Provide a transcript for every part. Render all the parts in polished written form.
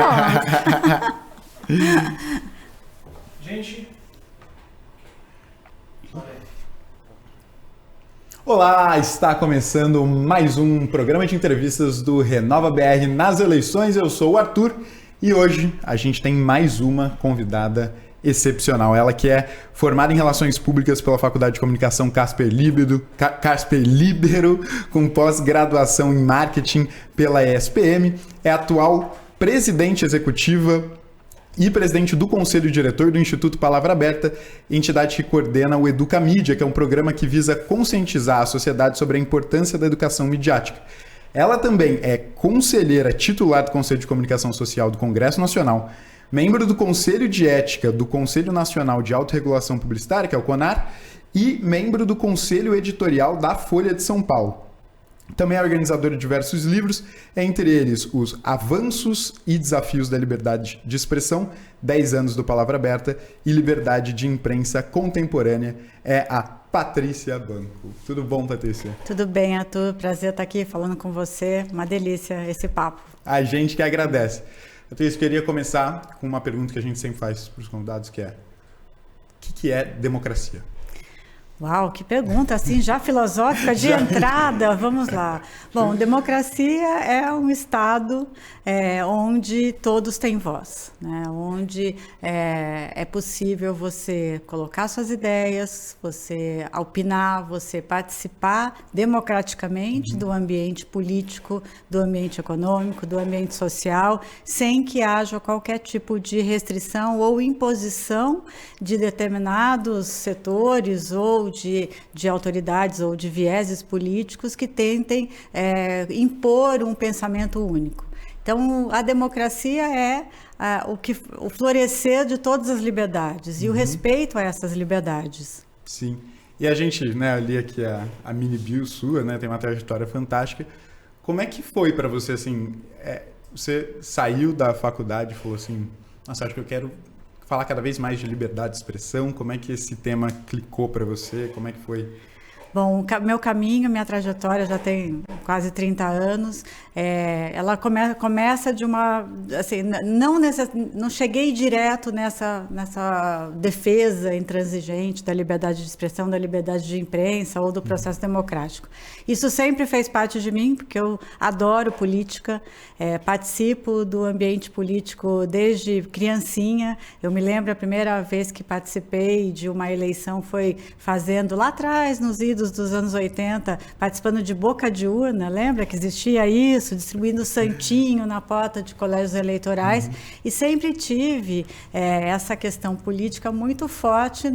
pode. Gente. Olá, está começando mais um programa de entrevistas do Renova BR nas eleições. Eu sou o Arthur e hoje a gente tem mais uma convidada excepcional. Ela que é formada em Relações Públicas pela Faculdade de Comunicação Casper Líbero, com pós-graduação em Marketing pela ESPM, é atual presidente executiva e presidente do Conselho Diretor do Instituto Palavra Aberta, entidade que coordena o EducaMídia, que é um programa que visa conscientizar a sociedade sobre a importância da educação midiática. Ela também é conselheira titular do Conselho de Comunicação Social do Congresso Nacional, membro do Conselho de Ética do Conselho Nacional de Autorregulação Publicitária, que é o CONAR, e membro do Conselho Editorial da Folha de São Paulo. Também é organizadora de diversos livros, entre eles os Avanços e Desafios da Liberdade de Expressão, 10 anos do Palavra Aberta e Liberdade de Imprensa Contemporânea, é a Patrícia Banco. Tudo bom, Patrícia? Tudo bem, Arthur. Prazer estar aqui falando com você. Uma delícia esse papo. A gente que agradece. Patrícia, eu queria começar com uma pergunta que a gente sempre faz para os convidados, que é: o que é democracia? Uau, que pergunta, assim, já filosófica de entrada. Vamos lá. Bom, democracia é um estado onde todos têm voz, né? Onde é possível você colocar suas ideias, você opinar, você participar democraticamente do ambiente político, do ambiente econômico, do ambiente social, sem que haja qualquer tipo de restrição ou imposição de determinados setores ou de autoridades ou de vieses políticos que tentem impor um pensamento único. Então, a democracia é o florescer de todas as liberdades e o respeito a essas liberdades. Sim. E a gente, né, ali aqui a mini bio sua, né, tem uma trajetória fantástica. Como é que foi para você, assim, você saiu da faculdade e falou assim, nossa, acho que eu quero falar cada vez mais de liberdade de expressão? Como é que esse tema clicou para você? Como é que foi? Bom, meu caminho, minha trajetória já tem quase 30 anos. Ela começa de uma... Assim, não cheguei direto nessa defesa intransigente da liberdade de expressão, da liberdade de imprensa ou do processo democrático. Isso sempre fez parte de mim, porque eu adoro política, participo do ambiente político desde criancinha. Eu me lembro a primeira vez que participei de uma eleição foi fazendo lá atrás, nos idos dos anos 80, participando de boca de urna, lembra que existia isso, distribuindo santinho na porta de colégios eleitorais, e sempre tive essa questão política muito forte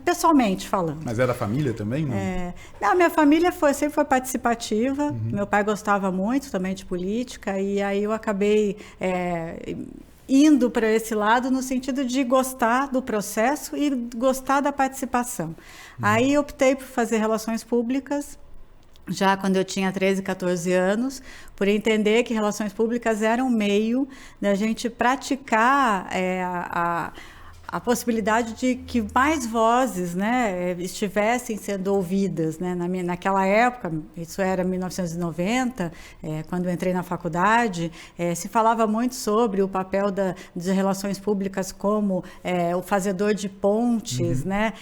pessoalmente falando. Mas é da família também? Não, minha família sempre foi participativa, meu pai gostava muito também de política, e aí eu acabei indo para esse lado no sentido de gostar do processo e gostar da participação. Aí optei por fazer relações públicas, já quando eu tinha 13, 14 anos, por entender que relações públicas eram um meio da gente praticar a possibilidade de que mais vozes, né, estivessem sendo ouvidas, né? Naquela época, isso era 1990, quando eu entrei na faculdade, se falava muito sobre o papel das relações públicas como o fazedor de pontes, né,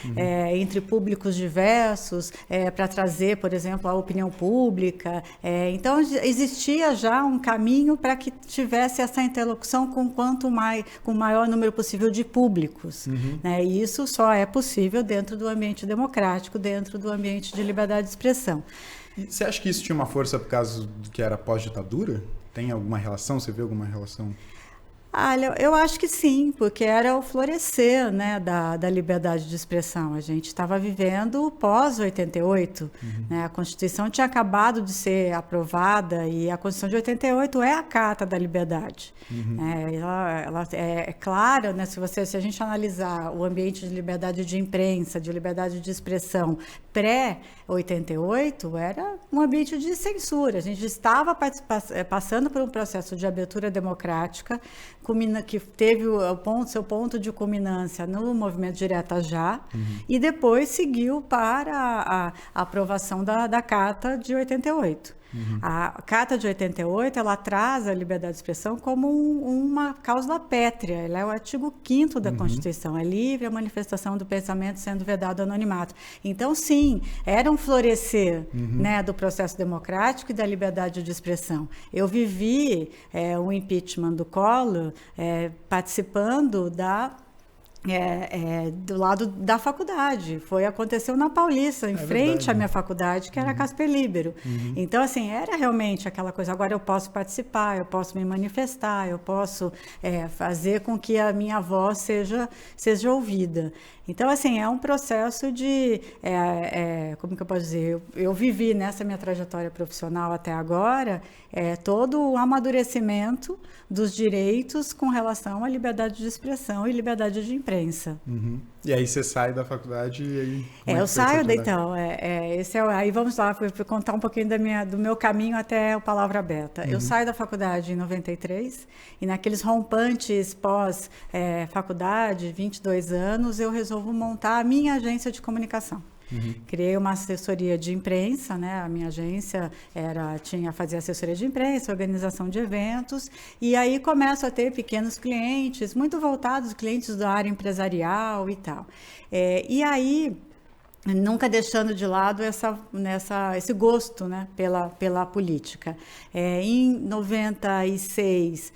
entre públicos diversos, para trazer, por exemplo, a opinião pública. Então, existia já um caminho para que tivesse essa interlocução com o maior número possível de públicos. Né? E isso só é possível dentro do ambiente democrático, dentro do ambiente de liberdade de expressão. E você acha que isso tinha uma força por causa do que era pós-ditadura? Tem alguma relação? Você vê alguma relação? Olha, eu acho que sim, porque era o florescer, né, da liberdade de expressão. A gente estava vivendo pós-88, né? A Constituição tinha acabado de ser aprovada e a Constituição de 88 é a Carta da Liberdade. Ela é clara, né, se a gente analisar o ambiente de liberdade de imprensa, de liberdade de expressão pré-88, era um ambiente de censura. A gente estava passando por um processo de abertura democrática, que teve seu ponto de culminância no movimento Direta Já, e depois seguiu para a aprovação da Carta de 88. A Carta de 88, ela traz a liberdade de expressão como uma cláusula pétrea, ela é o artigo 5º da Constituição, é livre a manifestação do pensamento sendo vedado ao anonimato. Então, sim, era um florescer né, do processo democrático e da liberdade de expressão. Eu vivi o impeachment do Collor participando do lado da faculdade. Aconteceu na Paulista, em frente à minha faculdade, que era a Casper Libero. Então, assim, era realmente aquela coisa, agora eu posso participar, eu posso me manifestar, eu posso fazer com que a minha voz seja ouvida. Então, assim, é um processo de, como que eu posso dizer, eu vivi nessa minha trajetória profissional até agora, todo o amadurecimento dos direitos com relação à liberdade de expressão e liberdade de imprensa. E aí você sai da faculdade e aí... eu saio, então, aí vamos lá, vou contar um pouquinho do meu caminho até o Palavra Aberta. Eu saio da faculdade em 93 e naqueles rompantes pós-faculdade, 22 anos, eu resolvo montar a minha agência de comunicação. Criei uma assessoria de imprensa, né? A minha agência fazia assessoria de imprensa, organização de eventos, e aí começo a ter pequenos clientes, muito voltados, clientes da área empresarial e tal. E aí, nunca deixando de lado esse gosto, né, pela política. Em 96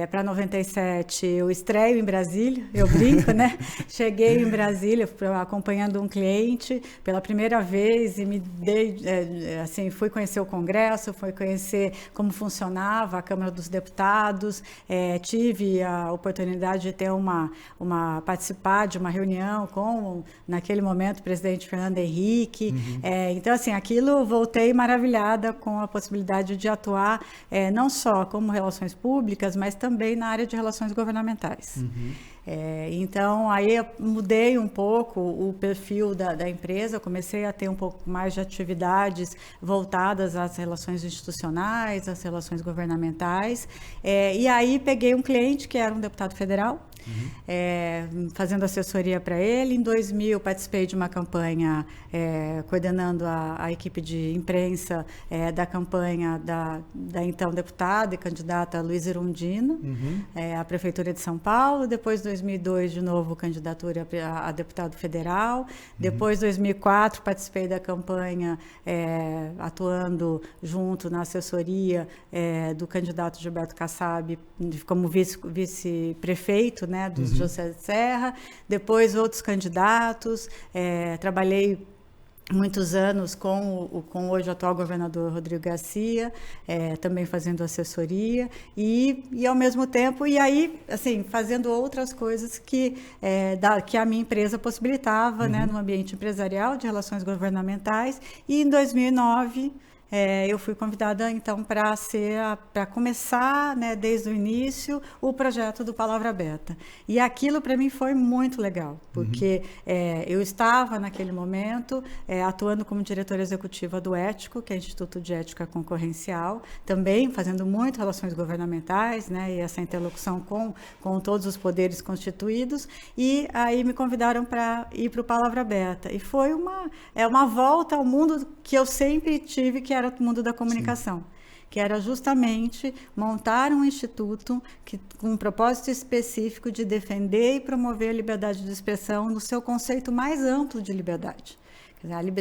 para 97, eu estreio em Brasília, eu brinco, né? Cheguei em Brasília acompanhando um cliente pela primeira vez e fui conhecer o Congresso, fui conhecer como funcionava a Câmara dos Deputados, tive a oportunidade de ter participar de uma reunião com, naquele momento, o presidente Fernando Henrique. Então, assim, voltei maravilhada com a possibilidade de atuar não só como relações públicas, mas também na área de relações governamentais. Então, aí eu mudei um pouco o perfil da empresa, comecei a ter um pouco mais de atividades voltadas às relações institucionais, às relações governamentais, e aí peguei um cliente que era um deputado federal, fazendo assessoria para ele. Em 2000, participei de uma campanha coordenando a equipe de imprensa da campanha da então deputada e candidata Luísa Erundina à Prefeitura de São Paulo. Depois, em 2002, de novo, candidatura a deputado federal. Depois, em 2004, participei da campanha atuando junto na assessoria do candidato Gilberto Kassab como vice-prefeito, né, do José de Serra. Depois, outros candidatos. Trabalhei muitos anos com hoje o atual governador Rodrigo Garcia, também fazendo assessoria e ao mesmo tempo, e aí, assim, fazendo outras coisas que a minha empresa possibilitava, né, no ambiente empresarial, de relações governamentais. E em 2009, eu fui convidada, então, para começar, né, desde o início, o projeto do Palavra Aberta. E aquilo, para mim, foi muito legal, porque eu estava, naquele momento, atuando como diretora executiva do Ético, que é o Instituto de Ética Concorrencial, também fazendo muito relações governamentais, né, e essa interlocução com todos os poderes constituídos, e aí me convidaram para ir para o Palavra Aberta. E foi uma volta ao mundo que eu sempre tive, que era o mundo da comunicação. Sim. Que era justamente montar um instituto com um propósito específico de defender e promover a liberdade de expressão no seu conceito mais amplo de liberdade.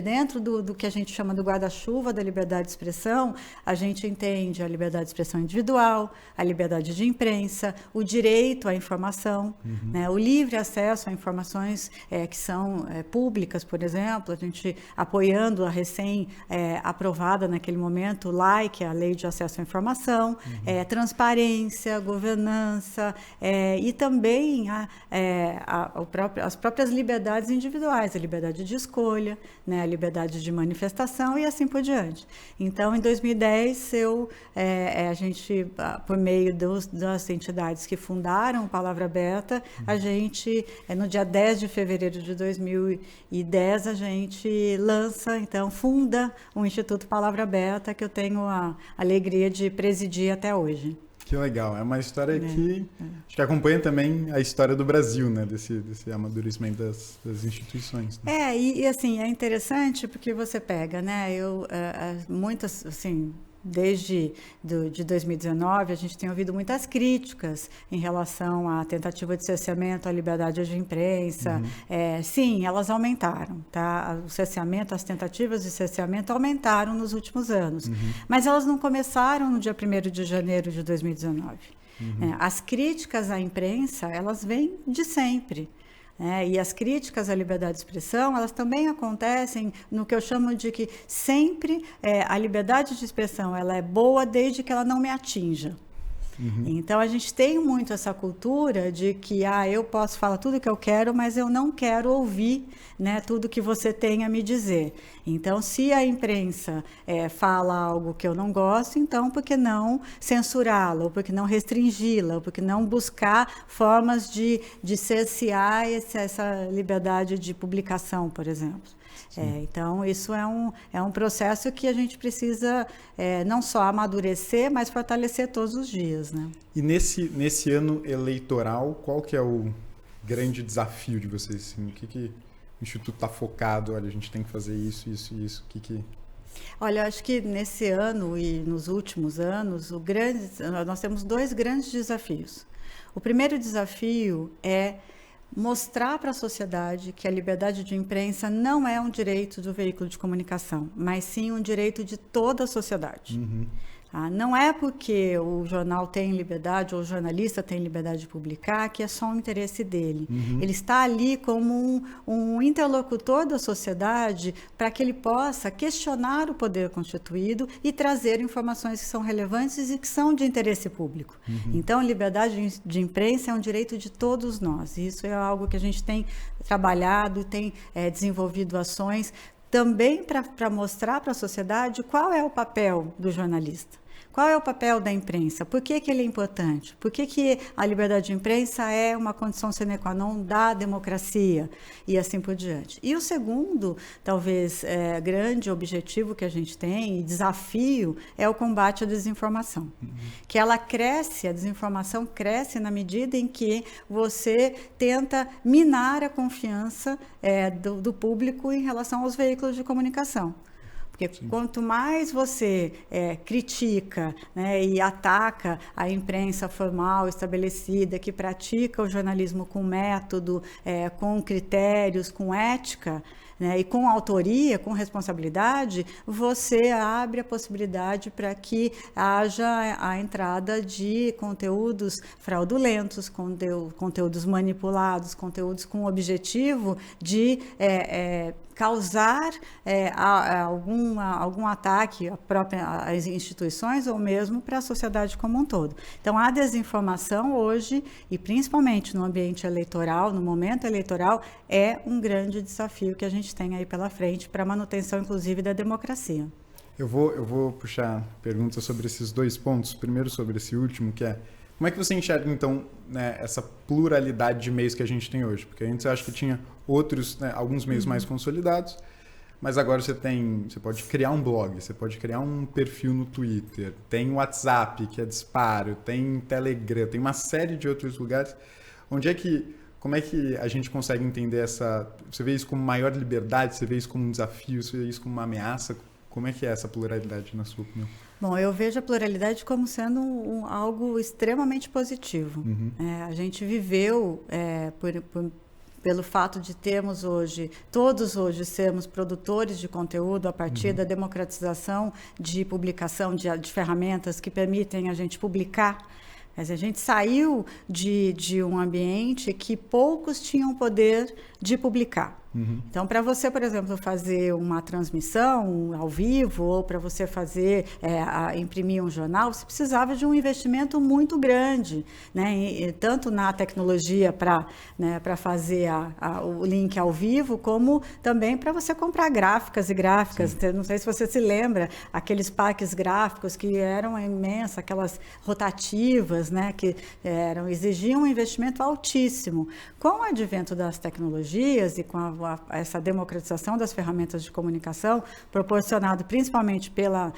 Dentro do que a gente chama do guarda-chuva da liberdade de expressão, a gente entende a liberdade de expressão individual, a liberdade de imprensa, o direito à informação, né, o livre acesso a informações que são públicas, por exemplo, a gente apoiando a recém-aprovada naquele momento, LAIC, a Lei de Acesso à Informação, transparência, governança e também as próprias liberdades individuais, a liberdade de escolha, né, a liberdade de manifestação e assim por diante. Então, em 2010, a gente, por meio das entidades que fundaram o Palavra Aberta, a gente, no dia 10 de fevereiro de 2010, a gente funda o Instituto Palavra Aberta, que eu tenho a alegria de presidir até hoje. Que legal, é uma história que acho que acompanha também a história do Brasil, né, desse amadurecimento das instituições. Né? E assim, é interessante porque você pega, né, muitas, assim, desde de 2019, a gente tem ouvido muitas críticas em relação à tentativa de cerceamento à liberdade de imprensa. Sim, elas aumentaram, tá? O cerceamento, as tentativas de cerceamento aumentaram nos últimos anos, mas elas não começaram no dia 1º de janeiro de 2019. As críticas à imprensa, elas vêm de sempre. E as críticas à liberdade de expressão, elas também acontecem no que eu chamo de que sempre a liberdade de expressão ela é boa desde que ela não me atinja. Então, a gente tem muito essa cultura de que eu posso falar tudo o que eu quero, mas eu não quero ouvir, né, tudo que você tem a me dizer. Então, se a imprensa fala algo que eu não gosto, então por que não censurá-la, ou por que não restringi-la, ou por que não buscar formas de cercear essa liberdade de publicação, por exemplo. Então, isso é um processo que a gente precisa não só amadurecer, mas fortalecer todos os dias, né? E nesse ano eleitoral, qual que é o grande desafio de vocês? Assim, o que o Instituto está focado? Olha, a gente tem que fazer isso, isso e isso. Olha, eu acho que nesse ano e nos últimos anos, nós temos 2 grandes desafios. O primeiro desafio é mostrar para a sociedade que a liberdade de imprensa não é um direito do veículo de comunicação, mas sim um direito de toda a sociedade. Não é porque o jornal tem liberdade ou o jornalista tem liberdade de publicar que é só um interesse dele. Ele está ali como um interlocutor da sociedade para que ele possa questionar o poder constituído e trazer informações que são relevantes e que são de interesse público. Então, liberdade de imprensa é um direito de todos nós. Isso é algo que a gente tem trabalhado, tem desenvolvido ações também para mostrar para a sociedade qual é o papel do jornalista. Qual é o papel da imprensa? Por que ele é importante? Por que a liberdade de imprensa é uma condição sine qua non da democracia? E assim por diante. E o segundo, talvez, grande objetivo que a gente tem, e desafio, é o combate à desinformação. Que ela cresce, a desinformação cresce na medida em que você tenta minar a confiança do público em relação aos veículos de comunicação. Porque quanto mais você critica, né, e ataca a imprensa formal, estabelecida, que pratica o jornalismo com método, com critérios, com ética, né, e com autoria, com responsabilidade, você abre a possibilidade para que haja a entrada de conteúdos fraudulentos, conteúdos manipulados, conteúdos com o objetivo de causar algum ataque às instituições ou mesmo para a sociedade como um todo. Então, a desinformação hoje, e principalmente no ambiente eleitoral, no momento eleitoral, é um grande desafio que a gente tem aí pela frente para a manutenção, inclusive, da democracia. Eu vou puxar perguntas sobre esses 2 pontos. Primeiro sobre esse último, que é como é que você enxerga, então, né, essa pluralidade de meios que a gente tem hoje? Porque antes eu acho que tinha outros, né, alguns meios mais consolidados, mas agora você pode criar um blog, você pode criar um perfil no Twitter, tem o WhatsApp, que é disparo, tem Telegram, tem uma série de outros lugares. Como é que a gente consegue entender você vê isso como maior liberdade, você vê isso como um desafio, você vê isso como uma ameaça? Como é que é essa pluralidade, na sua opinião? Bom, eu vejo a pluralidade como sendo algo extremamente positivo. A gente viveu, pelo fato de termos todos hoje sermos produtores de conteúdo a partir da democratização de publicação de ferramentas que permitem a gente publicar. Mas a gente saiu de um ambiente que poucos tinham poder de publicar. Então, para você, por exemplo, fazer uma transmissão ao vivo ou para você imprimir um jornal, você precisava de um investimento muito grande, né? Tanto na tecnologia para fazer o link ao vivo, como também para você comprar gráficas e gráficas. Sim. Não sei se você se lembra, aqueles parques gráficos que eram imensos, aquelas rotativas, né? Que exigiam um investimento altíssimo. Com o advento das tecnologias e com essa democratização das ferramentas de comunicação, proporcionado principalmente pela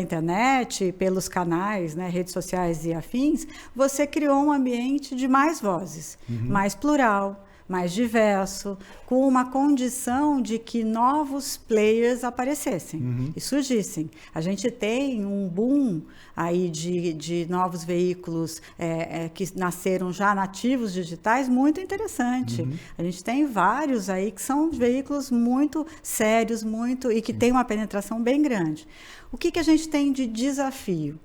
internet, pelos canais, né, redes sociais e afins, você criou um ambiente de mais vozes, mais plural, mais diverso, com uma condição de que novos players aparecessem e surgissem. A gente tem um boom aí de novos veículos que nasceram já nativos digitais muito interessante. A gente tem vários aí que são veículos muito sérios, e que têm uma penetração bem grande. O que a gente tem de desafio?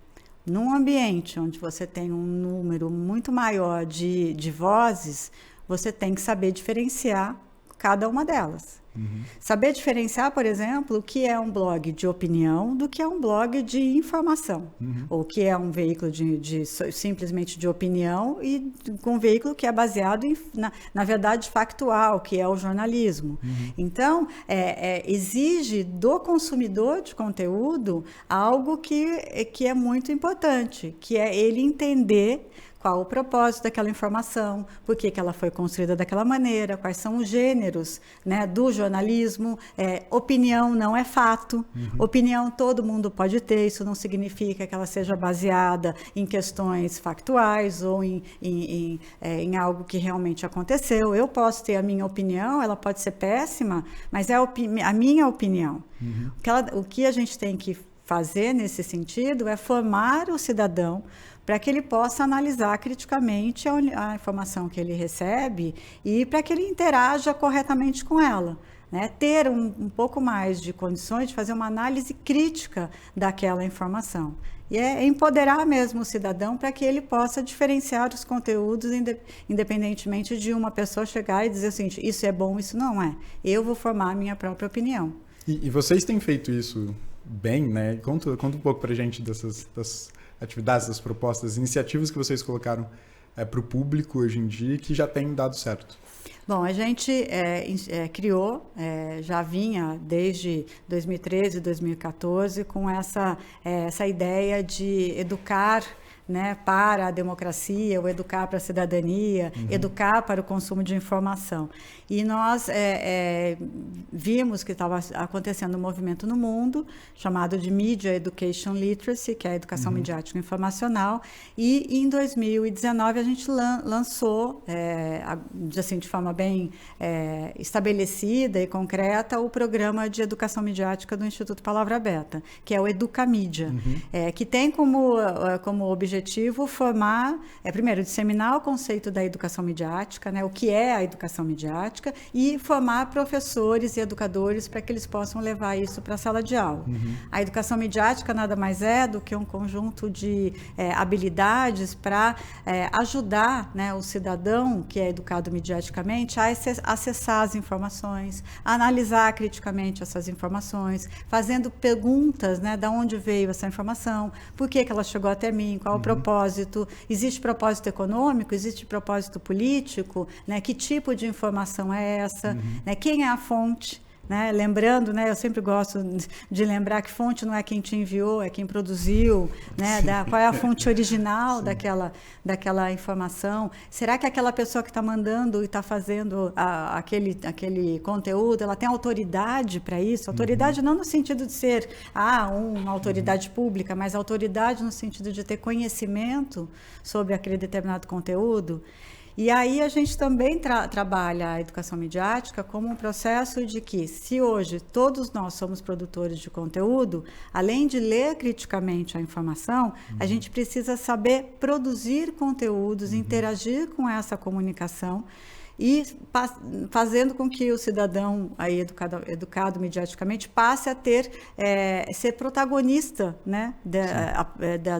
Num ambiente onde você tem um número muito maior de vozes, você tem que saber diferenciar cada uma delas. Saber diferenciar, por exemplo, o que é um blog de opinião do que é um blog de informação. Ou que é um veículo simplesmente de opinião e com um veículo que é baseado na verdade factual, que é o jornalismo. Então, exige do consumidor de conteúdo algo que é muito importante, que é ele entender qual o propósito daquela informação, por que ela foi construída daquela maneira, quais são os gêneros, né, do jornalismo. Opinião não é fato. Opinião todo mundo pode ter, isso não significa que ela seja baseada em questões factuais ou em algo que realmente aconteceu. Eu posso ter a minha opinião, ela pode ser péssima, mas é a minha opinião. O que a gente tem que fazer nesse sentido é formar o cidadão para que ele possa analisar criticamente a informação que ele recebe e para que ele interaja corretamente com ela. Né? Ter um pouco mais de condições de fazer uma análise crítica daquela informação. E empoderar mesmo o cidadão para que ele possa diferenciar os conteúdos independentemente de uma pessoa chegar e dizer assim, isso é bom, isso não é. Eu vou formar a minha própria opinião. E vocês têm feito isso bem, né? Conta um pouco para a gente das atividades, das propostas, iniciativas que vocês colocaram para o público hoje em dia que já tem dado certo. Bom, a gente criou, já vinha desde 2013, 2014, com essa ideia de educar, né, para a democracia, ou educar para a cidadania, educar para o consumo de informação. E nós vimos que estava acontecendo um movimento no mundo chamado de Media Education Literacy, que é a educação midiática informacional, e em 2019 a gente lançou, assim, de forma bem estabelecida e concreta, o programa de educação midiática do Instituto Palavra Aberta, que é o Educamídia, que tem como objetivo formar, primeiro, disseminar o conceito da educação midiática, né, o que é a educação midiática, e formar professores e educadores para que eles possam levar isso para a sala de aula. A educação midiática nada mais é do que um conjunto de habilidades para ajudar, né, o cidadão que é educado midiaticamente a acessar as informações, a analisar criticamente essas informações, fazendo perguntas, né, de onde veio essa informação, por que ela chegou até mim, qual o propósito, existe propósito econômico, existe propósito político, né? Que tipo de informação é essa, né? Quem é a fonte? Né? Lembrando, né, eu sempre gosto de lembrar que fonte não é quem te enviou, é quem produziu, né? Qual é a fonte original daquela informação. Será que aquela pessoa que está mandando e está fazendo aquele conteúdo, ela tem autoridade para isso? Autoridade não no sentido de ser uma autoridade pública, mas autoridade no sentido de ter conhecimento sobre aquele determinado conteúdo. E aí a gente também trabalha a educação midiática como um processo de que, se hoje todos nós somos produtores de conteúdo, além de ler criticamente a informação, a gente precisa saber produzir conteúdos, interagir com essa comunicação e fazendo com que o cidadão aí educado midiaticamente passe a ser protagonista, né,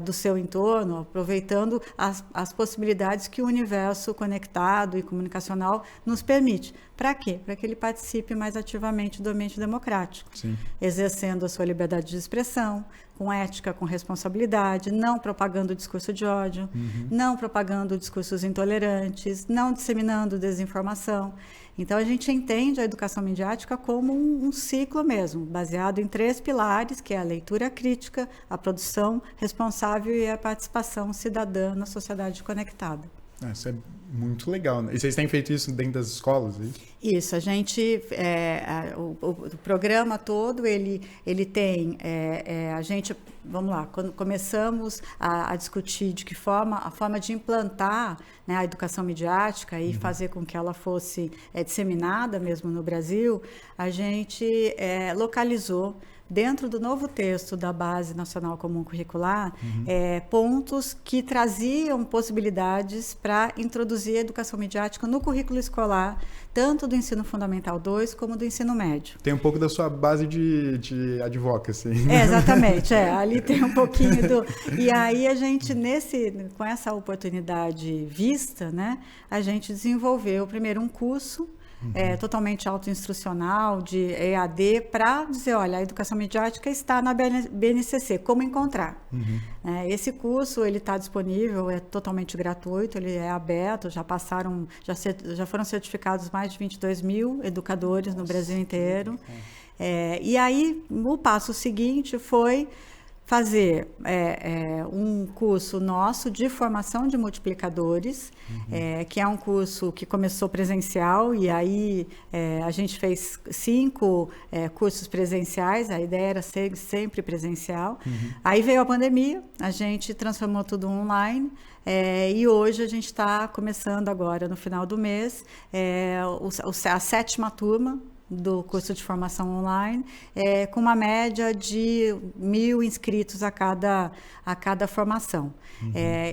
do seu entorno, aproveitando as possibilidades que o universo conectado e comunicacional nos permite. Para quê? Para que ele participe mais ativamente do ambiente democrático, exercendo a sua liberdade de expressão, com ética, com responsabilidade, não propagando o discurso de ódio, não propagando discursos intolerantes, não disseminando desinformação. Então, a gente entende a educação midiática como um ciclo mesmo, baseado em 3 pilares, que é a leitura crítica, a produção responsável e a participação cidadã na sociedade conectada. Isso é muito legal, né? E vocês têm feito isso dentro das escolas? Isso, a gente, o programa todo, ele tem, a gente, vamos lá, quando começamos a discutir de que forma, a forma de implantar, né, a educação midiática e fazer com que ela fosse disseminada mesmo no Brasil, a gente localizou dentro do novo texto da Base Nacional Comum Curricular, pontos que traziam possibilidades para introduzir a educação midiática no currículo escolar, tanto do ensino fundamental 2 como do ensino médio. Tem um pouco da sua base de advocacy. Exatamente, ali tem um pouquinho do... E aí a gente, com essa oportunidade vista, né, a gente desenvolveu primeiro um curso totalmente autoinstrucional, de EAD, para dizer, olha, a educação midiática está na BNCC, como encontrar? Esse curso, ele está disponível, é totalmente gratuito, ele é aberto, já foram certificados mais de 22 mil educadores no Brasil inteiro. E aí, o passo seguinte foi fazer um curso nosso de formação de multiplicadores, que é um curso que começou presencial, e aí a gente fez 5 cursos presenciais, a ideia era ser sempre presencial. Aí veio a pandemia, a gente transformou tudo online, e hoje a gente está começando agora, no final do mês, a 7ª turma do curso de formação online, com uma média de 1.000 inscritos a cada formação.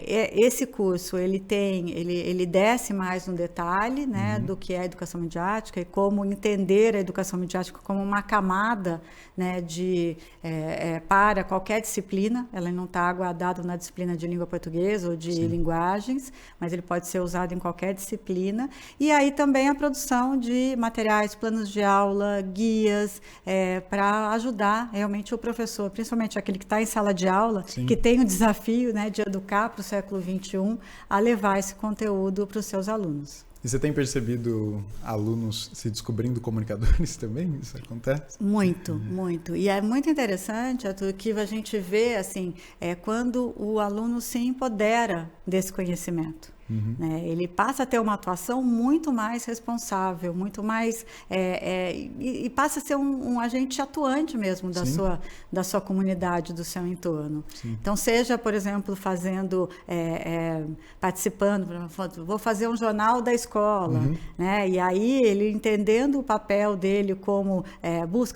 Esse curso, ele desce mais no detalhe, né, do que é a educação midiática e como entender a educação midiática como uma camada, né, para qualquer disciplina. Ela não está guardada na disciplina de língua portuguesa ou de linguagens, mas ele pode ser usado em qualquer disciplina. E aí também a produção de materiais, planos de aula, guias, para ajudar realmente o professor, principalmente aquele que está em sala de aula, que tem o desafio, né, de educar para o século XXI, a levar esse conteúdo para os seus alunos. E você tem percebido alunos se descobrindo comunicadores também? Isso acontece? Muito, muito. E é muito interessante, Arthur, que a gente vê assim, quando o aluno se empodera desse conhecimento. Né? Ele passa a ter uma atuação muito mais responsável, muito mais e passa a ser um agente atuante mesmo da sua comunidade, do seu entorno. Então, seja, por exemplo, participando, vou fazer um jornal da escola, né? E aí ele entendendo o papel dele como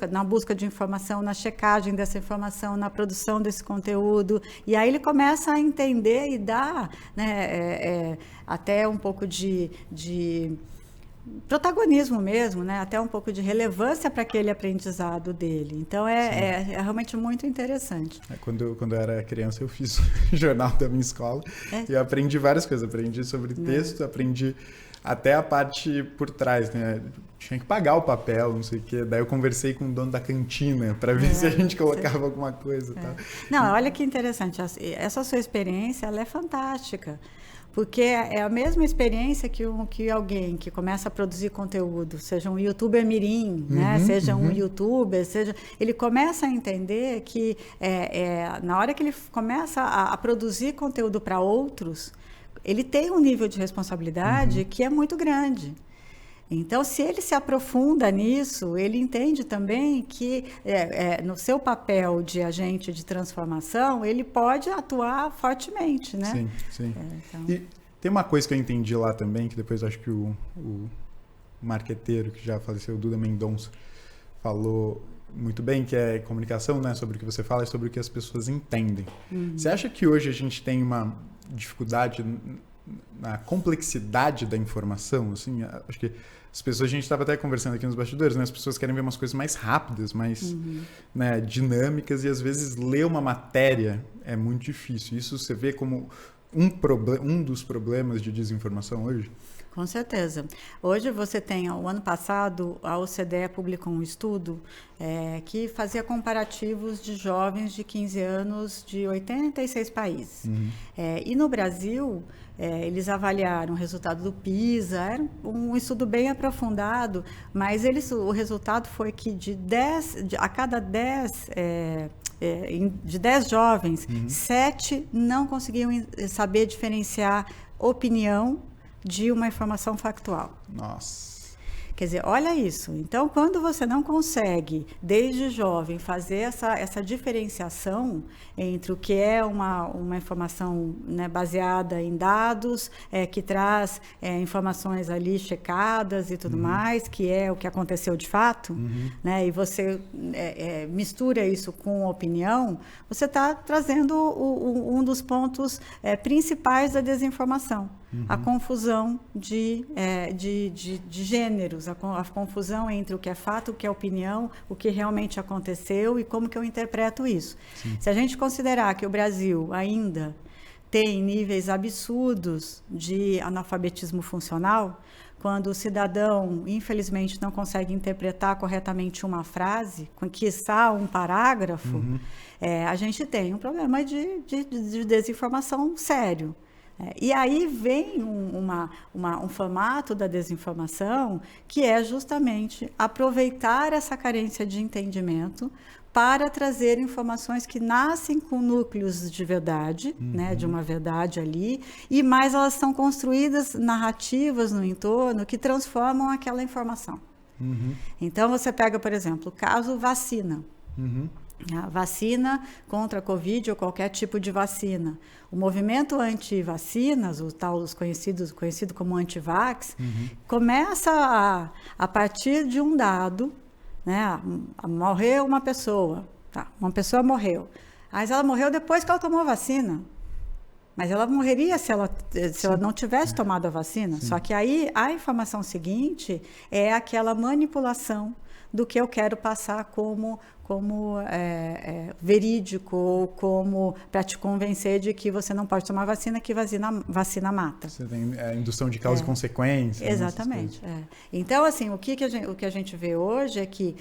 na busca de informação, na checagem dessa informação, na produção desse conteúdo, e aí ele começa a entender e dar, né, até um pouco de protagonismo mesmo, né? Até um pouco de relevância para aquele aprendizado dele. Então, é realmente muito interessante. Quando eu era criança, eu fiz o jornal da minha escola e eu aprendi várias coisas. Aprendi sobre texto, aprendi até a parte por trás, né? Tinha que pagar o papel, não sei o quê. Daí eu conversei com o dono da cantina para ver se a gente colocava alguma coisa. Tal. Não, olha que interessante. Essa sua experiência, ela é fantástica. Porque é a mesma experiência que alguém que começa a produzir conteúdo, seja um youtuber mirim, né? Seja um youtuber, ele começa a entender que na hora que ele começa a produzir conteúdo para outros, ele tem um nível de responsabilidade que é muito grande. Então, se ele se aprofunda nisso, ele entende também que no seu papel de agente de transformação, ele pode atuar fortemente, né? Sim, sim. Então... E tem uma coisa que eu entendi lá também, que depois acho que o marqueteiro que já faleceu, o Duda Mendonça, falou muito bem, que é comunicação, né? Sobre o que você fala e sobre o que as pessoas entendem. Você acha que hoje a gente tem uma dificuldade na complexidade da informação? Assim, acho que as pessoas, a gente estava até conversando aqui nos bastidores, né? As pessoas querem ver umas coisas mais rápidas, mais né, dinâmicas, e às vezes ler uma matéria é muito difícil. Isso você vê como um dos problemas de desinformação hoje? Com certeza. Hoje você tem, o ano passado, a OCDE publicou um estudo que fazia comparativos de jovens de 15 anos de 86 países. E no Brasil, eles avaliaram o resultado do PISA, era um estudo bem aprofundado, mas o resultado foi que de 10 jovens, 7 não conseguiam saber diferenciar opinião de uma informação factual. Nossa. Quer dizer, olha isso. Então, quando você não consegue, desde jovem, fazer essa diferenciação entre o que é uma informação, né, baseada em dados, que traz informações ali checadas e tudo mais, que é o que aconteceu de fato, né, e você mistura isso com opinião, você está trazendo um dos pontos principais da desinformação. A confusão de gêneros, a confusão entre o que é fato, o que é opinião, o que realmente aconteceu e como que eu interpreto isso. Sim. Se a gente considerar que o Brasil ainda tem níveis absurdos de analfabetismo funcional, quando o cidadão, infelizmente, não consegue interpretar corretamente uma frase, quiçá um parágrafo, a gente tem um problema de desinformação sério. E aí vem um formato da desinformação que é justamente aproveitar essa carência de entendimento para trazer informações que nascem com núcleos de verdade, né, de uma verdade ali, e mais elas são construídas narrativas no entorno que transformam aquela informação. Então você pega, por exemplo, o caso vacina. A vacina contra a Covid ou qualquer tipo de vacina. O movimento anti-vacinas, o tal conhecido como anti-vax, começa a partir de um dado, né? Morreu uma pessoa, tá? Uma pessoa morreu, mas ela morreu depois que ela tomou a vacina. Mas ela morreria se ela não tivesse tomado a vacina. Sim. Só que aí a informação seguinte é aquela manipulação do que eu quero passar como verídico, ou como para te convencer de que você não pode tomar vacina, que vacina mata. Você tem a indução de causa e consequência. Exatamente. Então, assim, o que a gente vê hoje é que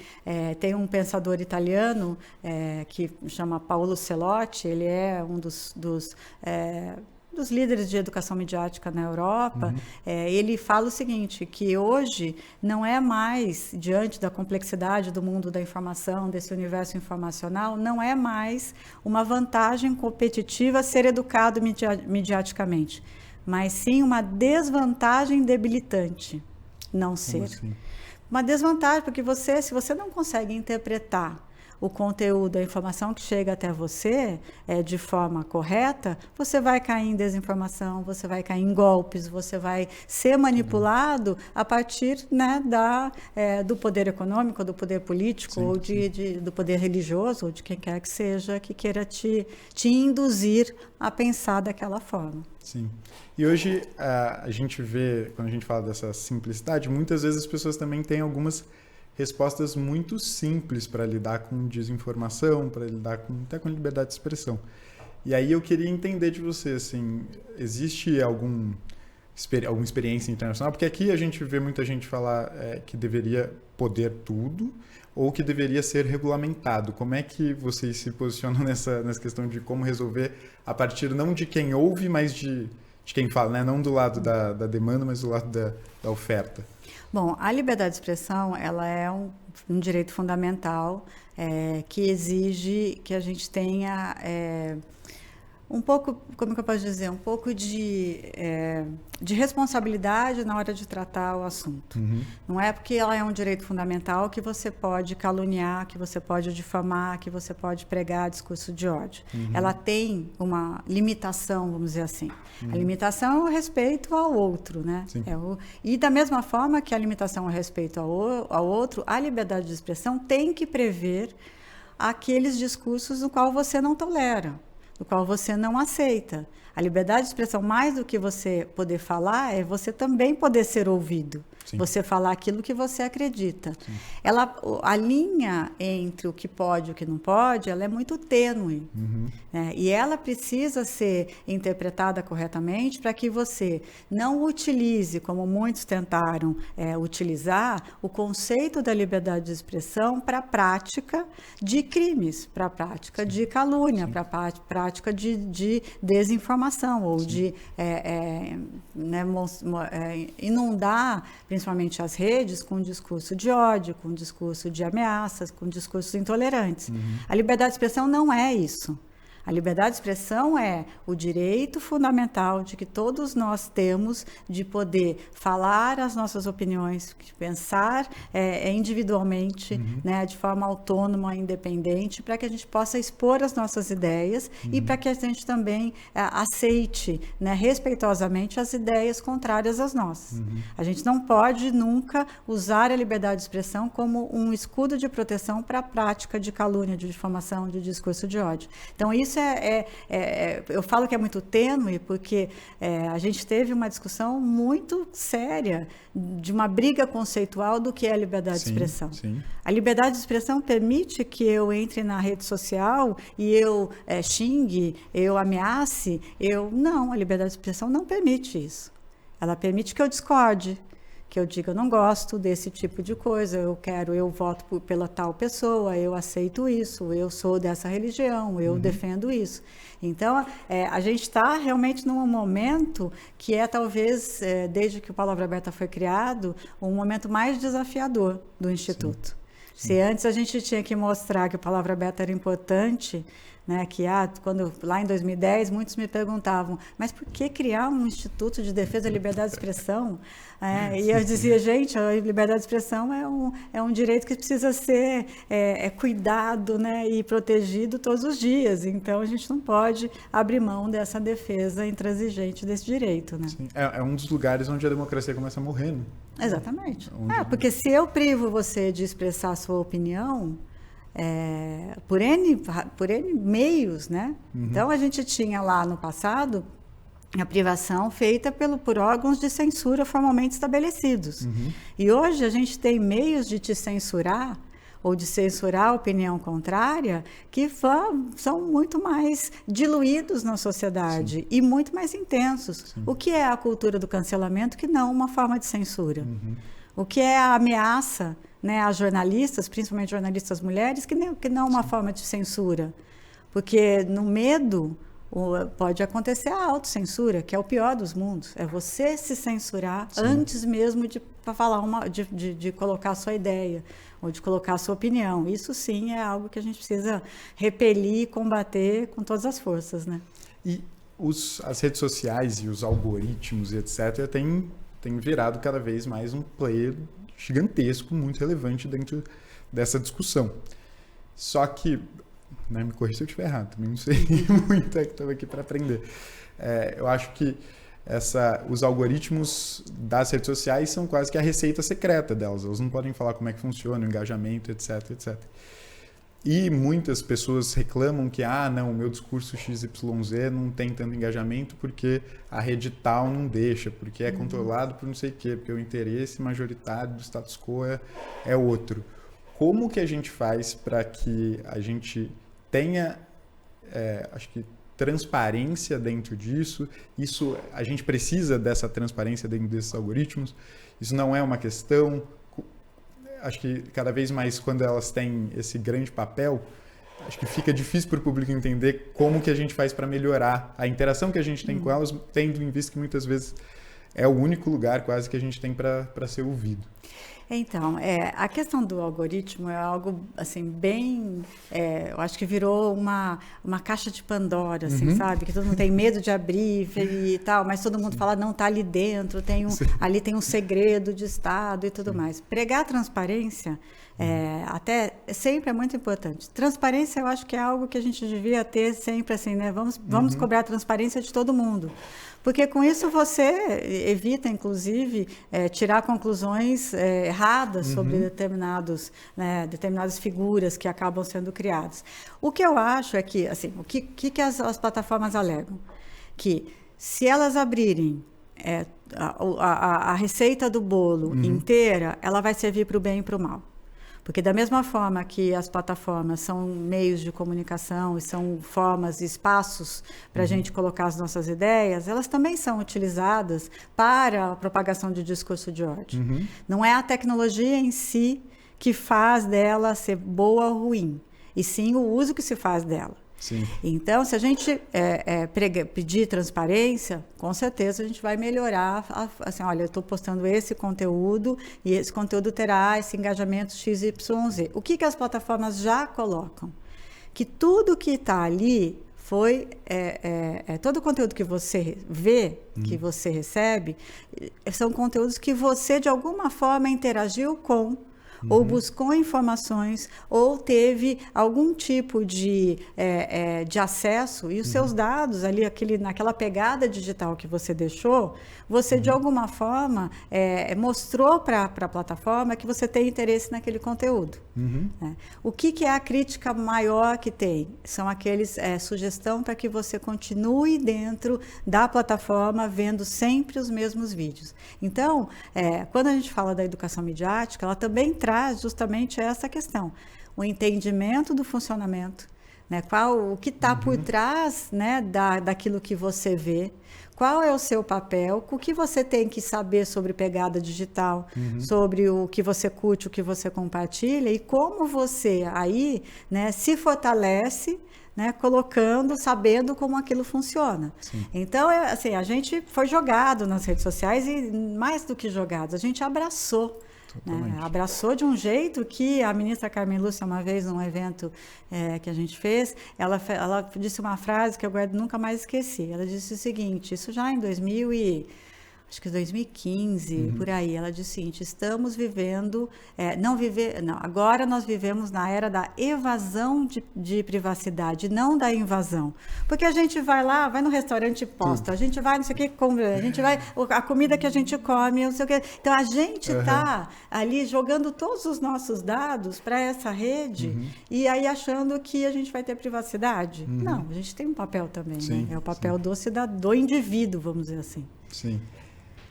tem um pensador italiano que chama Paolo Celotti, ele é um dos líderes de educação midiática na Europa. Ele fala o seguinte, que hoje não é mais, diante da complexidade do mundo da informação, desse universo informacional, não é mais uma vantagem competitiva ser educado midiaticamente, mas sim uma desvantagem debilitante não ser. Assim? Uma desvantagem, porque se você não consegue interpretar o conteúdo, a informação que chega até você de forma correta, você vai cair em desinformação, você vai cair em golpes, você vai ser manipulado a partir, né, do poder econômico, do poder político, ou do poder religioso, ou de quem quer que seja, que queira te induzir a pensar daquela forma. Sim. E hoje a gente vê, quando a gente fala dessa simplicidade, muitas vezes as pessoas também têm algumas respostas muito simples para lidar com desinformação, para lidar até com liberdade de expressão. E aí eu queria entender de você, assim, existe alguma experiência internacional? Porque aqui a gente vê muita gente falar que deveria poder tudo ou que deveria ser regulamentado. Como é que vocês se posicionam nessa questão de como resolver a partir não de quem ouve, mas de quem fala, né? Não do lado da demanda, mas do lado da oferta? Bom, a liberdade de expressão, ela é um direito fundamental que exige que a gente tenha um pouco, como que eu posso dizer, um pouco de responsabilidade na hora de tratar o assunto. Não é porque ela é um direito fundamental que você pode caluniar, que você pode difamar, que você pode pregar discurso de ódio. Ela tem uma limitação, vamos dizer assim. A limitação é o respeito ao outro, né? E da mesma forma que a limitação é o respeito ao outro, a liberdade de expressão tem que prever aqueles discursos no qual você não tolera, do qual você não aceita. A liberdade de expressão, mais do que você poder falar, é você também poder ser ouvido. Sim. Você falar aquilo que você acredita. A linha entre o que pode e o que não pode, ela é muito tênue. Né? E ela precisa ser interpretada corretamente para que você não utilize, como muitos tentaram utilizar, o conceito da liberdade de expressão para a prática de crimes, para a prática de calúnia, para a prática de desinformação, ou de inundar principalmente as redes com um discurso de ódio, com um discurso de ameaças, com discursos intolerantes. A liberdade de expressão não é isso. A liberdade de expressão é o direito fundamental de que todos nós temos de poder falar as nossas opiniões, de pensar individualmente, né, de forma autônoma, independente, para que a gente possa expor as nossas ideias e para que a gente também aceite, né, respeitosamente as ideias contrárias às nossas. A gente não pode nunca usar a liberdade de expressão como um escudo de proteção para a prática de calúnia, de difamação, de discurso de ódio. Então, isso eu falo que é muito tênue, porque a gente teve uma discussão muito séria de uma briga conceitual do que é a liberdade de expressão. Sim. A liberdade de expressão permite que eu entre na rede social e eu xingue, eu ameace, Não, a liberdade de expressão não permite isso. Ela permite que eu discorde, que eu diga, eu não gosto desse tipo de coisa, eu voto pela tal pessoa, eu aceito isso, eu sou dessa religião, eu defendo isso. Então, a gente está realmente num momento que talvez, desde que o Palavra Aberta foi criado, um momento mais desafiador do Instituto. Sim. Se antes a gente tinha que mostrar que o Palavra Aberta era importante, né, que quando lá em 2010 muitos me perguntavam, mas por que criar um Instituto de Defesa da Liberdade de Expressão? E eu dizia, gente, a liberdade de expressão é um direito que precisa ser cuidado, né, e protegido todos os dias. Então a gente não pode abrir mão dessa defesa intransigente desse direito, né? Sim. É um dos lugares onde a democracia começa a morrer, né? Exatamente. Porque se eu privo você de expressar a sua opinião, por N meios, né? Então a gente tinha lá no passado a privação feita por órgãos de censura formalmente estabelecidos. E hoje a gente tem meios de te censurar ou de censurar a opinião contrária que são muito mais diluídos na sociedade. Sim. E muito mais intensos. Sim. O que é a cultura do cancelamento que não uma forma de censura? O que é a ameaça, né, a jornalistas, principalmente jornalistas mulheres, que não uma forma de censura. Porque no medo pode acontecer a autocensura, que é o pior dos mundos. É você se censurar antes mesmo de falar de colocar a sua ideia ou de colocar a sua opinião. Isso sim é algo que a gente precisa repelir e combater com todas as forças, né? E as redes sociais e os algoritmos e etc. têm virado cada vez mais um player gigantesco, muito relevante dentro dessa discussão. Só que, né, me corrija se eu estiver errado, também não sei muito, que estava aqui para aprender. Eu acho que os algoritmos das redes sociais são quase que a receita secreta delas. Elas não podem falar como é que funciona o engajamento, etc, etc. E muitas pessoas reclamam que, não, o meu discurso XYZ não tem tanto engajamento porque a rede tal não deixa, porque é controlado por não sei o quê, porque o interesse majoritário do status quo é outro. Como que a gente faz para que a gente tenha, acho que, transparência dentro disso? A gente precisa dessa transparência dentro desses algoritmos? Isso não é uma questão... Acho que cada vez mais, quando elas têm esse grande papel, acho que fica difícil para o público entender como que a gente faz para melhorar a interação que a gente tem com elas, tendo em vista que muitas vezes é o único lugar quase que a gente tem para ser ouvido. Então, a questão do algoritmo é algo, assim, bem... eu acho que virou uma caixa de Pandora, assim, sabe? Que todo mundo tem medo de abrir e tal, mas todo mundo fala, não, tá ali dentro, ali tem um segredo de Estado e tudo mais. Pregar transparência, até sempre é muito importante. Transparência, eu acho que é algo que a gente devia ter sempre, assim, né? Vamos cobrar transparência de todo mundo. Porque com isso você evita, inclusive, tirar conclusões erradas sobre determinadas figuras que acabam sendo criadas. O que eu acho é que, assim, o que as plataformas alegam? Que se elas abrirem a receita do bolo inteira, ela vai servir para o bem e para o mal. Porque da mesma forma que as plataformas são meios de comunicação e são formas e espaços para a gente colocar as nossas ideias, elas também são utilizadas para a propagação de discurso de ódio. Não é a tecnologia em si que faz dela ser boa ou ruim, e sim o uso que se faz dela. Sim. Então, se a gente pedir transparência, com certeza a gente vai melhorar. Assim, olha, eu estou postando esse conteúdo e esse conteúdo terá esse engajamento XYZ. O que as plataformas já colocam? Que tudo que está ali foi todo o conteúdo que você vê, que você recebe, são conteúdos que você, de alguma forma, interagiu com, ou buscou informações, ou teve algum tipo de acesso, e os seus dados ali, naquela pegada digital que você deixou, você de alguma forma mostrou para a plataforma que você tem interesse naquele conteúdo. Né? O que é a crítica maior que tem? São aqueles sugestão para que você continue dentro da plataforma vendo sempre os mesmos vídeos. Então, quando a gente fala da educação midiática, ela também traz justamente essa questão, o entendimento do funcionamento, né? O que está por trás, né, daquilo que você vê, qual é o seu papel, o que você tem que saber sobre pegada digital, sobre o que você curte, o que você compartilha, e como você aí, né, se fortalece, né, sabendo como aquilo funciona. Sim. Então, assim, a gente foi jogado nas redes sociais e, mais do que jogado, a gente abraçou. Né? Abraçou de um jeito que a ministra Carmen Lúcia, uma vez num evento que a gente fez, ela disse uma frase que eu nunca mais esqueci. Ela disse o seguinte, isso já em 2015, por aí, ela disse o seguinte: estamos vivendo, agora nós vivemos na era da evasão de privacidade, não da invasão. Porque a gente vai lá, vai no restaurante e posta, a gente vai, não sei o que, a gente vai, a comida que a gente come, não sei o que. Então, a gente está ali jogando todos os nossos dados para essa rede e aí achando que a gente vai ter privacidade. Não, a gente tem um papel também, sim, né? É o papel do indivíduo, vamos dizer assim. Sim.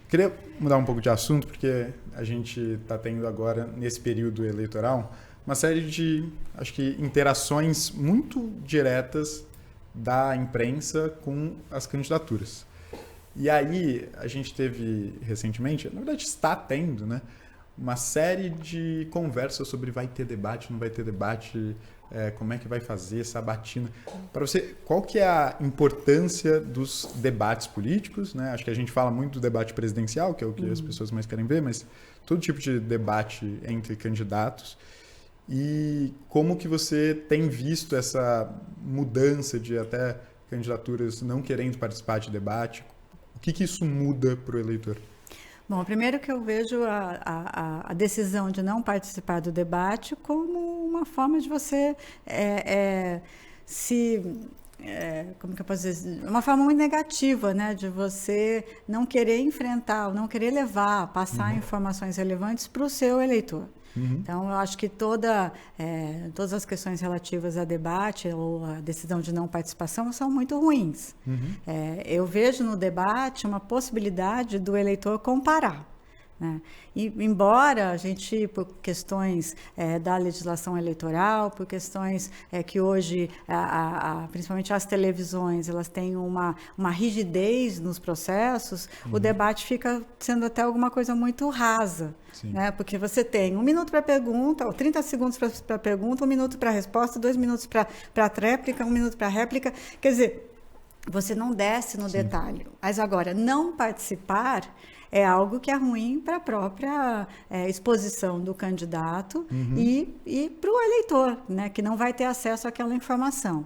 Queria mudar um pouco de assunto, porque a gente está tendo agora, nesse período eleitoral, uma série de, acho que, interações muito diretas da imprensa com as candidaturas. E aí, a gente teve recentemente, na verdade está tendo, né, uma série de conversas sobre vai ter debate, não vai ter debate, como é que vai fazer, sabatina. Para você, qual que é a importância dos debates políticos? Né? Acho que a gente fala muito do debate presidencial, que é o que as pessoas mais querem ver, mas todo tipo de debate entre candidatos. E como que você tem visto essa mudança de até candidaturas não querendo participar de debate? O que isso muda para o eleitor? Bom, primeiro que eu vejo a decisão de não participar do debate como uma forma de você como que eu posso dizer? Uma forma muito negativa, né? De você não querer enfrentar, não querer passar informações relevantes para o seu eleitor. Então, eu acho que todas as questões relativas a debate ou a decisão de não participação são muito ruins. Eu vejo no debate uma possibilidade do eleitor comparar. Né? E, embora a gente, por questões da legislação eleitoral, por questões que hoje, principalmente as televisões, elas têm uma rigidez nos processos, o debate fica sendo até alguma coisa muito rasa. Né? Porque você tem 1 minuto para a pergunta, ou 30 segundos para a pergunta, 1 minuto para a resposta, 2 minutos para a réplica, 1 minuto para a réplica. Quer dizer, você não desce no detalhe. Mas agora, não participar é algo que é ruim para a própria exposição do candidato e para o eleitor, né, que não vai ter acesso àquela informação.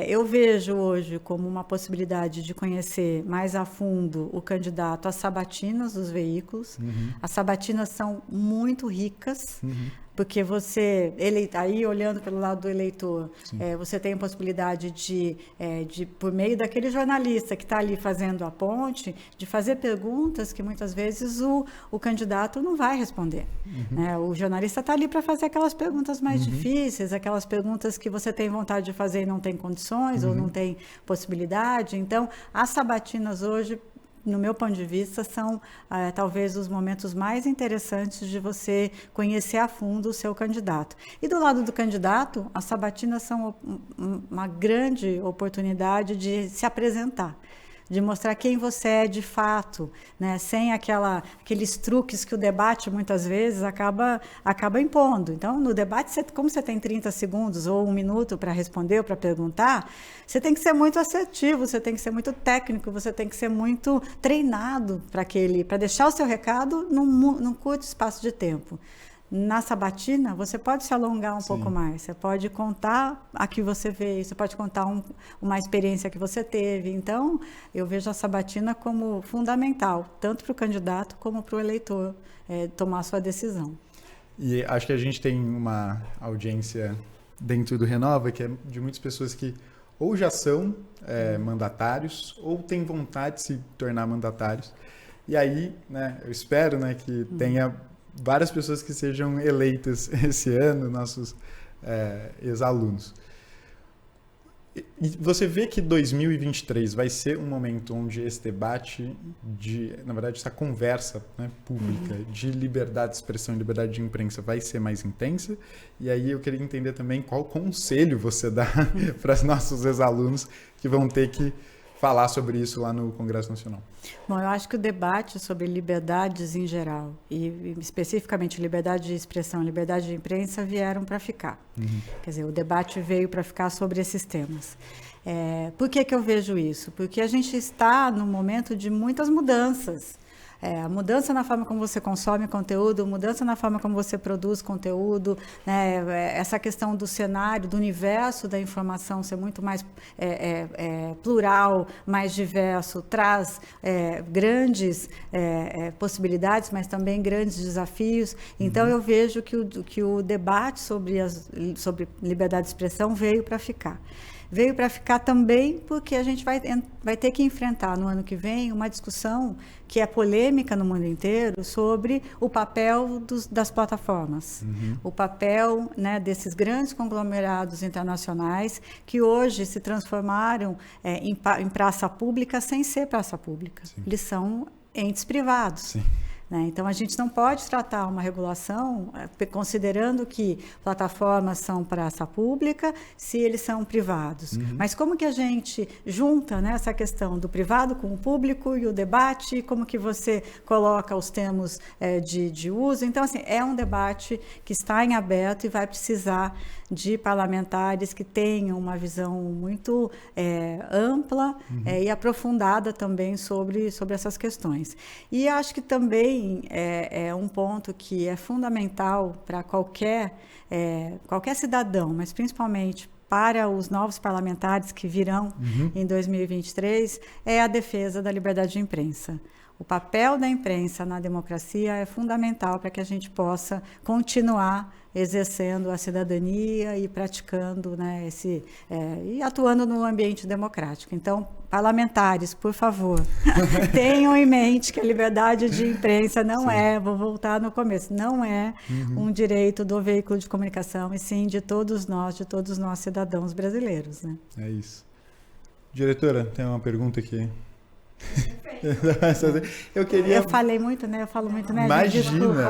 Eu vejo hoje como uma possibilidade de conhecer mais a fundo o candidato as sabatinas dos veículos. As sabatinas são muito ricas, porque ele aí olhando pelo lado do eleitor, você tem a possibilidade de por meio daquele jornalista que está ali fazendo a ponte, de fazer perguntas que muitas vezes o candidato não vai responder. Né? O jornalista está ali para fazer aquelas perguntas mais difíceis, aquelas perguntas que você tem vontade de fazer e não tem condições ou não tem possibilidade. Então, as sabatinas hoje, no meu ponto de vista, são talvez os momentos mais interessantes de você conhecer a fundo o seu candidato. E do lado do candidato, as sabatinas são uma grande oportunidade de se apresentar, de mostrar quem você é de fato, né? Sem aqueles truques que o debate muitas vezes acaba impondo. Então, no debate, como você tem 30 segundos ou 1 minuto para responder ou para perguntar, você tem que ser muito assertivo, você tem que ser muito técnico, você tem que ser muito treinado para deixar o seu recado num curto espaço de tempo. Na sabatina, você pode se alongar um pouco mais, você pode contar a que você veio, você pode contar uma experiência que você teve. Então, eu vejo a sabatina como fundamental, tanto para o candidato como para o eleitor tomar sua decisão. E acho que a gente tem uma audiência dentro do Renova, que é de muitas pessoas que ou já são mandatários ou têm vontade de se tornar mandatários. E aí, né, eu espero, né, que tenha várias pessoas que sejam eleitas esse ano, nossos ex-alunos. E você vê que 2023 vai ser um momento onde esse debate, na verdade, essa conversa, né, pública de liberdade de expressão e liberdade de imprensa vai ser mais intensa. E aí eu queria entender também qual conselho você dá para os nossos ex-alunos que vão ter que falar sobre isso lá no Congresso Nacional. Bom, eu acho que o debate sobre liberdades em geral, e especificamente liberdade de expressão e liberdade de imprensa, vieram para ficar. Quer dizer, o debate veio para ficar sobre esses temas. Por que eu vejo isso? Porque a gente está num momento de muitas mudanças. A mudança na forma como você consome conteúdo, mudança na forma como você produz conteúdo, né? Essa questão do cenário, do universo da informação ser muito mais plural, mais diverso, traz grandes possibilidades, mas também grandes desafios. Então, eu vejo que o debate sobre liberdade de expressão veio para ficar. Veio para ficar também porque a gente vai ter que enfrentar no ano que vem uma discussão que é polêmica no mundo inteiro sobre o papel das plataformas, o papel, né, desses grandes conglomerados internacionais que hoje se transformaram em praça pública sem ser praça pública. Sim. Eles são entes privados. Sim. Então, a gente não pode tratar uma regulação considerando que plataformas são praça pública se eles são privados. Mas como que a gente junta, né, essa questão do privado com o público e o debate, como que você coloca os termos de uso? Então, assim, é um debate que está em aberto e vai precisar de parlamentares que tenham uma visão muito ampla e aprofundada também sobre essas questões. E acho que também é um ponto que é fundamental para qualquer cidadão, mas principalmente para os novos parlamentares que virão em 2023, é a defesa da liberdade de imprensa. O papel da imprensa na democracia é fundamental para que a gente possa continuar exercendo a cidadania e praticando, né, e atuando no ambiente democrático. Então, parlamentares, por favor, tenham em mente que a liberdade de imprensa não vou voltar no começo, não é um direito do veículo de comunicação, e sim de todos nós cidadãos brasileiros. Né? É isso. Diretora, tem uma pergunta aqui. Eu falei muito, né? Eu falo muito, né? Imagina.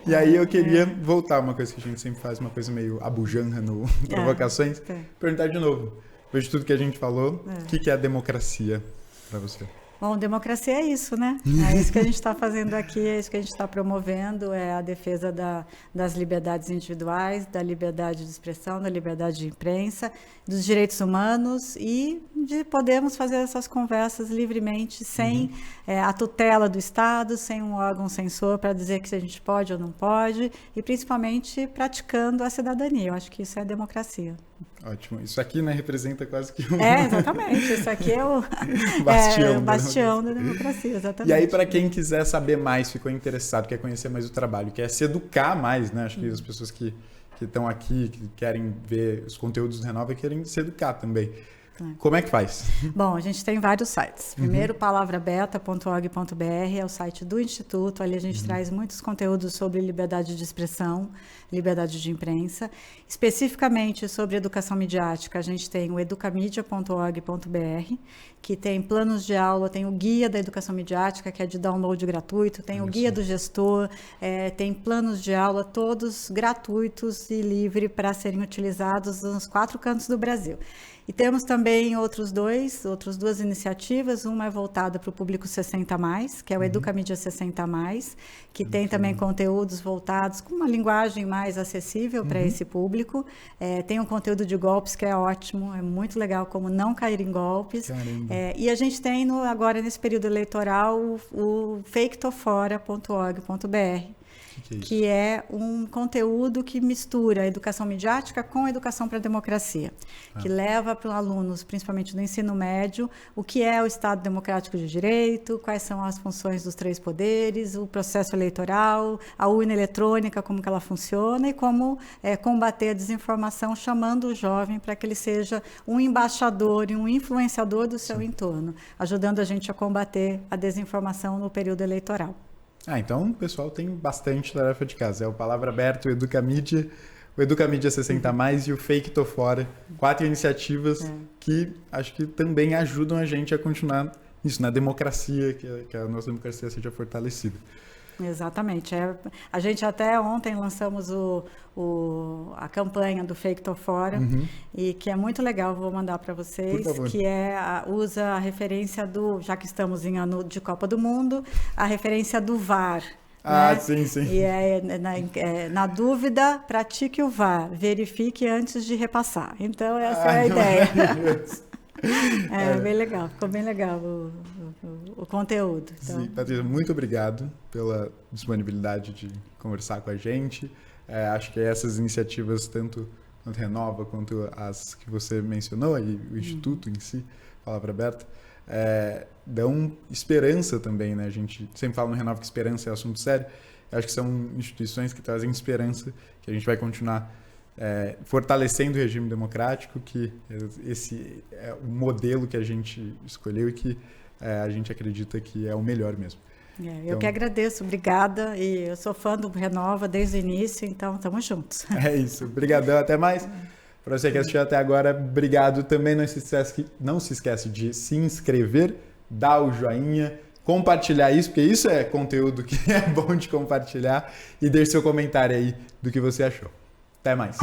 E aí eu queria voltar uma coisa que a gente sempre faz, uma coisa meio abujamra no Provocações, perguntar de novo. Depois de tudo que a gente falou, o que é a democracia para você? Bom, democracia é isso, né? É isso que a gente está fazendo aqui, é isso que a gente está promovendo, é a defesa das liberdades individuais, da liberdade de expressão, da liberdade de imprensa, dos direitos humanos e de podermos fazer essas conversas livremente, sem a tutela do Estado, sem um órgão censor para dizer que a gente pode ou não pode, e principalmente praticando a cidadania. Eu acho que isso é democracia. Ótimo. Isso aqui, né, representa quase que exatamente. Isso aqui é o bastião da democracia, exatamente. E aí, para quem quiser saber mais, ficou interessado, quer conhecer mais o trabalho, quer se educar mais, né? Acho que as pessoas que estão aqui, que querem ver os conteúdos do Renova, querem se educar também. Como é que faz? Bom, a gente tem vários sites. Primeiro, palavrabeta.org.br é o site do Instituto. Ali a gente traz muitos conteúdos sobre liberdade de expressão, liberdade de imprensa. Especificamente sobre educação midiática, a gente tem o educamedia.org.br, que tem planos de aula, tem o guia da educação midiática, que é de download gratuito, tem o guia do gestor, tem planos de aula, todos gratuitos e livres para serem utilizados nos 4 cantos do Brasil. E temos também outras duas iniciativas. Uma é voltada para o público 60+, que é o Educamídia 60+, que tem também conteúdos voltados com uma linguagem mais acessível para esse público. Tem um conteúdo de golpes que é ótimo, é muito legal, como não cair em golpes. E a gente tem agora, nesse período eleitoral, o faketofora.org.br, que é um conteúdo que mistura a educação midiática com a educação para a democracia, que leva para os alunos, principalmente do ensino médio, o que é o Estado Democrático de Direito, quais são as funções dos 3 poderes, o processo eleitoral, a urna eletrônica, como que ela funciona, e como combater a desinformação, chamando o jovem para que ele seja um embaixador e um influenciador do seu entorno, ajudando a gente a combater a desinformação no período eleitoral. Então o pessoal tem bastante tarefa de casa. É o Palavra Aberta, o Educamídia 60+, e o Faketofora. 4 iniciativas que acho que também ajudam a gente a continuar isso, na democracia, que a nossa democracia seja fortalecida. Exatamente. A gente até ontem lançamos a campanha do Faketofora, e que é muito legal, vou mandar para vocês, que usa a referência já que estamos em ano de Copa do Mundo, a referência do VAR. Né? Sim. E na dúvida, pratique o VAR, verifique antes de repassar. Então, essa é a ideia. Bem legal, ficou bem legal o conteúdo. Então... Sim, Patrícia, muito obrigado pela disponibilidade de conversar com a gente. Acho que essas iniciativas, tanto Renova quanto as que você mencionou, e o Instituto em si, Palavra Aberta, dão esperança também, né? A gente sempre fala no Renova que esperança é assunto sério. Acho que são instituições que trazem esperança, que a gente vai continuar fortalecendo o regime democrático, que esse é o modelo que a gente escolheu e que a gente acredita que é o melhor mesmo. Eu que agradeço, obrigada, e eu sou fã do Renova desde o início, então estamos juntos. É isso, obrigadão, até mais. Para você que assistiu até agora, obrigado. Também não se esquece de se inscrever, dar o joinha, compartilhar isso, porque isso é conteúdo que é bom de compartilhar, e deixe seu comentário aí do que você achou. Até mais.